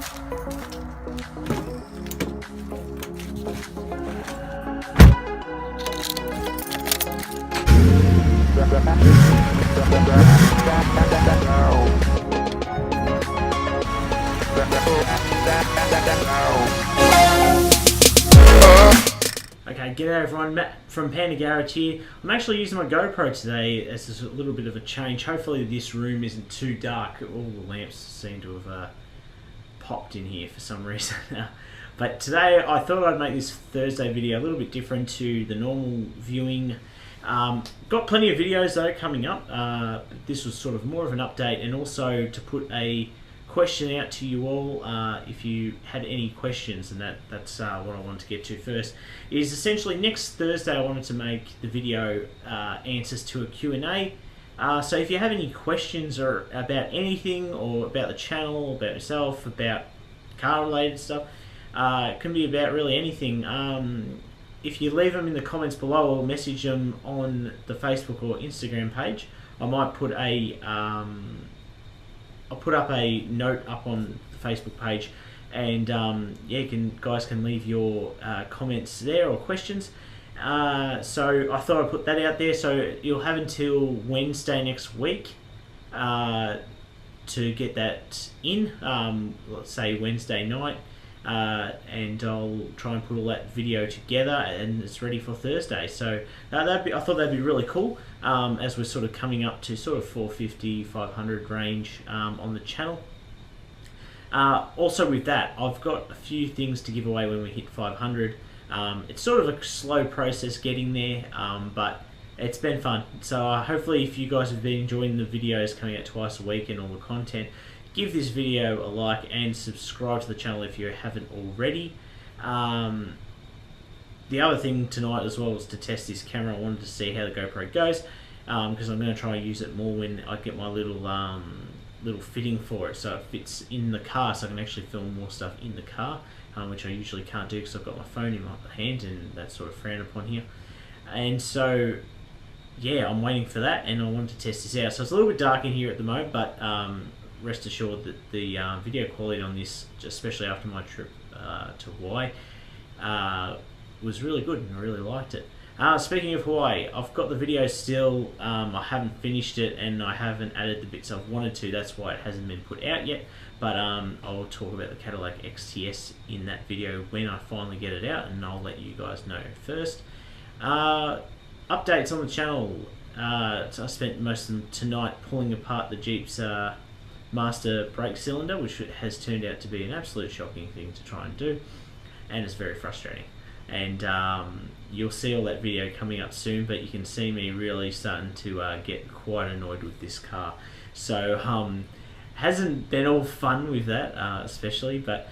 Okay, g'day everyone, Matt from Panda Garage here. I'm actually using my GoPro today as a little bit of a change. Hopefully this room isn't too dark. All the lamps seem to have popped in here for some reason. But today I thought I'd make this Thursday video a little bit different to the normal viewing. Got plenty of videos though coming up. This was sort of more of an update, and also to put a question out to you all if you had any questions, and that's what I wanted to get to first. Is essentially next Thursday I wanted to make the video answers to a Q&A. So if you have any questions or about anything, or about the channel, about yourself, about car related stuff, it can be about really anything. If you leave them in the comments below or message them on the Facebook or Instagram page, I might put a I'll put up a note up on the Facebook page, and yeah, guys can leave your comments there or questions. So I thought I'd put that out there. So you'll have until Wednesday next week to get that in. Let's say Wednesday night, and I'll try and put all that video together, and it's ready for Thursday. So I thought that'd be really cool, as we're sort of coming up to sort of 450, 500 range on the channel. Also with that, I've got a few things to give away when we hit 500. It's sort of a slow process getting there, but it's been fun. So hopefully if you guys have been enjoying the videos coming out twice a week and all the content, give this video a like and subscribe to the channel if you haven't already. The other thing tonight as well was to test this camera. I wanted to see how the GoPro goes, because I'm going to try and use it more when I get my little fitting for it, so it fits in the car, so I can actually film more stuff in the car, which I usually can't do because I've got my phone in my hand, and that's sort of frowned upon here. And so yeah, I'm waiting for that, and I wanted to test this out. So it's a little bit dark in here at the moment, but rest assured that the video quality on this, especially after my trip to Hawaii, was really good, and I really liked it. Speaking of Hawaii, I've got the video still. I haven't finished it, and I haven't added the bits I've wanted to. That's why it hasn't been put out yet. But I'll talk about the Cadillac XTS in that video when I finally get it out, and I'll let you guys know first. Updates on the channel. So I spent most of tonight pulling apart the Jeep's master brake cylinder, which has turned out to be an absolute shocking thing to try and do, and it's very frustrating. And you'll see all that video coming up soon, but you can see me really starting to get quite annoyed with this car. So hasn't been all fun with that, especially, but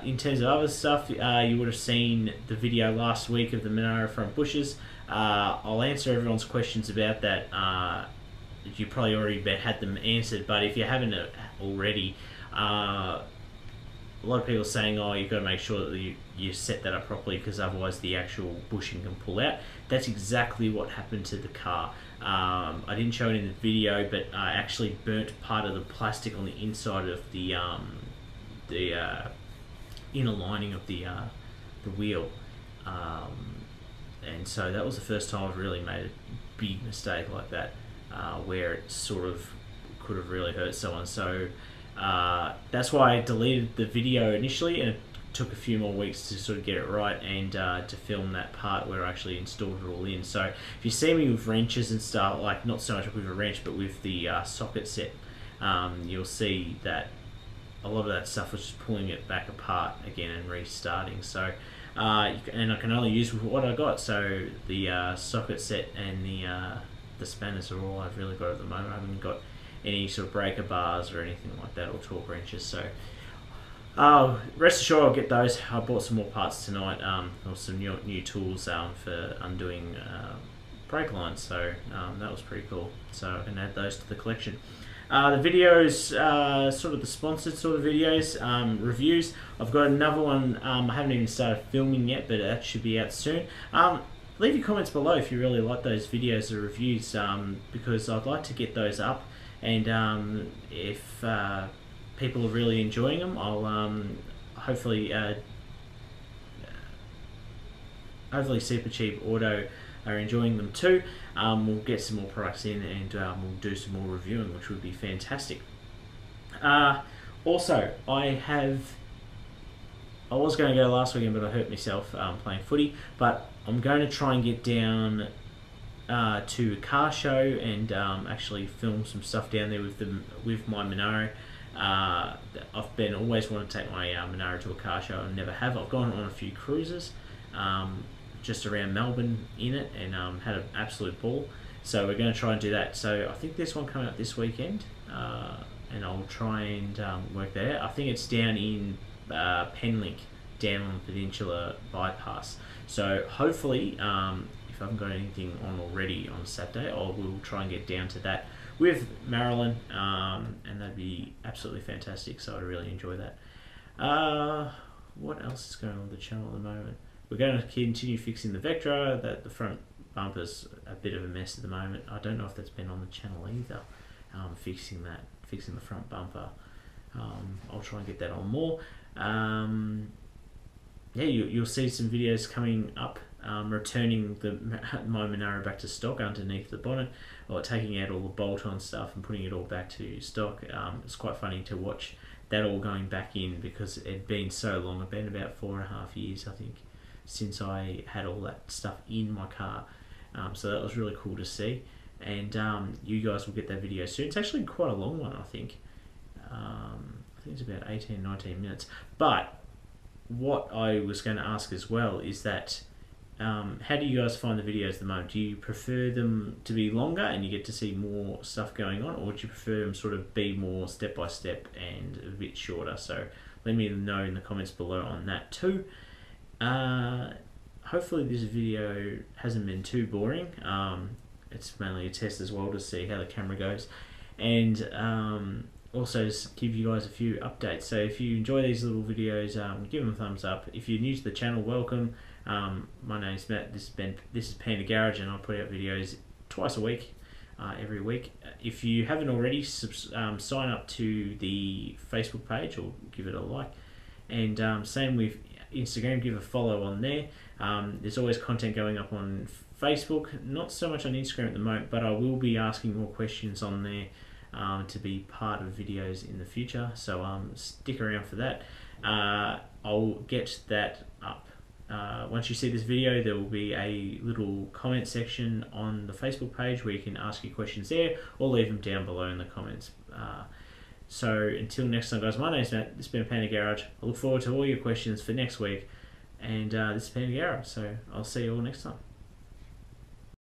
in terms of other stuff, you would have seen the video last week of the Monaro front bushes. I'll answer everyone's questions about that. You probably already had them answered, but if you haven't already, a lot of people are saying, oh, you've got to make sure that you set that up properly, because otherwise the actual bushing can pull out. That's exactly what happened to the car. I didn't show it in the video, but I actually burnt part of the plastic on the inside of the inner lining of the wheel, and so that was the first time I've really made a big mistake like that, where it sort of could have really hurt someone. So that's why I deleted the video initially, and it took a few more weeks to sort of get it right, and to film that part where I actually installed it all in. So if you see me with wrenches and stuff, like not so much with a wrench but with the socket set, you'll see that a lot of that stuff was just pulling it back apart again and restarting. So and I can only use with what I got. So the socket set and the spanners are all I've really got at the moment. I haven't got any sort of breaker bars or anything like that, or torque wrenches. So rest assured I'll get those. I bought some more parts tonight, or some new tools for undoing brake lines, so that was pretty cool. So I can add those to the collection. The videos, sort of the sponsored sort of videos, reviews. I've got another one I haven't even started filming yet, but that should be out soon. Leave your comments below if you really like those videos or reviews, because I'd like to get those up. And if people are really enjoying them. I'll hopefully hopefully Super Cheap Auto are enjoying them too. We'll get some more products in, and we'll do some more reviewing, which would be fantastic. Also, I was going to go last weekend, but I hurt myself playing footy. But I'm going to try and get down to a car show and actually film some stuff down there with my Monaro. I've always wanted to take my Monaro to a car show and never have. I've gone on a few cruises just around Melbourne in it, and had an absolute ball. So we're going to try and do that. So I think there's one coming up this weekend, and I'll try and work there. I think it's down in Penlink, down on the Peninsula Bypass. So hopefully, if I haven't got anything on already on Saturday, I will try and get down to that with Marilyn, and that'd be absolutely fantastic. So I'd really enjoy that. What else is going on with the channel at the moment? We're going to continue fixing the Vectra. That the front bumper's a bit of a mess at the moment. I don't know if that's been on the channel either. Fixing the front bumper. I'll try and get that on more. Yeah, you'll see some videos coming up, returning my Monaro back to stock underneath the bonnet, or taking out all the bolt-on stuff and putting it all back to stock. It's quite funny to watch that all going back in, because it had been so long. It's been about 4.5 years, I think, since I had all that stuff in my car. So that was really cool to see, and you guys will get that video soon. It's actually quite a long one, I think. I think it's about 18-19 minutes. But what I was going to ask as well is that how do you guys find the videos at the moment? Do you prefer them to be longer and you get to see more stuff going on, or do you prefer them sort of be more step by step and a bit shorter? So let me know in the comments below on that too. Hopefully this video hasn't been too boring. It's mainly a test as well to see how the camera goes, and also just give you guys a few updates. So if you enjoy these little videos, give them a thumbs up. If you're new to the channel, welcome. My name's Matt. This is Panda Garage, and I put out videos twice a week, every week. If you haven't already, sign up to the Facebook page or give it a like, and same with Instagram, give a follow on there. There's always content going up on Facebook, not so much on Instagram at the moment, but I will be asking more questions on there to be part of videos in the future, so stick around for that. I'll get that up. Once you see this video, there will be a little comment section on the Facebook page where you can ask your questions there, or leave them down below in the comments. So until next time, guys, my name's Matt. This has been Panda Garage. I look forward to all your questions for next week, and this is Panda Garage, so I'll see you all next time.